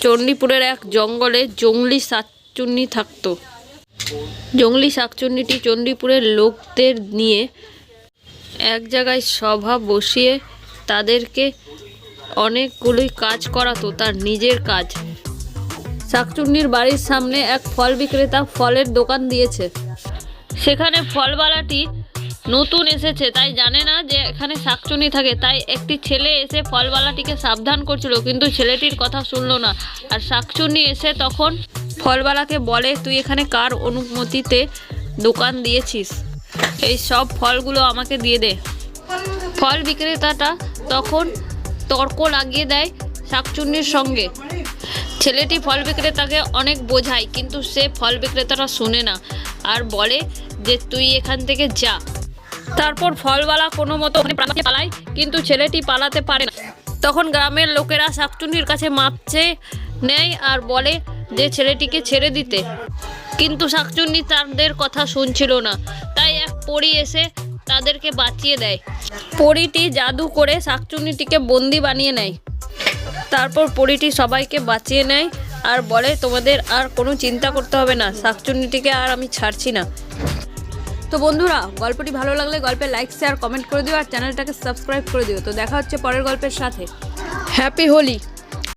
চণ্ডীপুরের এক জঙ্গলে জংলি শাকচুন্নি থাকতো। জংলি শাকচুন্নিটি চণ্ডীপুরের লোকদের নিয়ে এক জায়গায় সভা বসিয়ে তাদেরকে অনেকগুলোই কাজ করাতো, তার নিজের কাজ। শাকচুন্নির বাড়ির সামনে এক ফল বিক্রেতা ফলের দোকান দিয়েছে। সেখানে ফলওয়ালাটি নতুন এসেছে, তাই জানে না যে এখানে শাকচুন্নি থাকে। তাই একটি ছেলে এসে ফলওয়ালাটিকে সাবধান করছিল, কিন্তু ছেলেটির কথা শুনলো না। আর শাকচুন্নি এসে তখন ফলওয়ালাকে বলে, তুই এখানে কার অনুমতিতে দোকান দিয়েছিস? এই সব ফলগুলো আমাকে দিয়ে দে। ফল বিক্রেতাটা তখন তর্ক লাগিয়ে দেয় শাকচুন্নির সঙ্গে। ছেলেটি ফল বিক্রেতাকে অনেক বোঝায়, কিন্তু সে ফল বিক্রেতাটা শুনে না আর বলে যে তুই এখান থেকে যা। তারপর ফলওয়ালা কোনো মতো পালায়, কিন্তু ছেলেটি পালাতে পারে না। তখন গ্রামের লোকেরা শাকচুন্নির কাছে মাপ চেয়ে নেয় আর বলে যে ছেলেটিকে ছেড়ে দিতে, কিন্তু শাকচুন্নি তাদের কথা শুনছিল না। তাই এক পরী এসে তাদেরকে বাঁচিয়ে দেয়। পরীটি জাদু করে শাকচুন্নিটিকে বন্দি বানিয়ে নেয়। তারপর পরীটি সবাইকে বাঁচিয়ে নেয় আর বলে, তোমাদের আর কোনো চিন্তা করতে হবে না, শাকচুন্নিটিকে আর আমি ছাড়ছি না। তো বন্ধুরা, গল্পটি ভালো লাগলে গল্পে লাইক শেয়ার কমেন্ট করে দিও আর চ্যানেলটাকে সাবস্ক্রাইব করে দিও। তো দেখা হচ্ছে পরের গল্পের সাথে। হ্যাপি হোলি।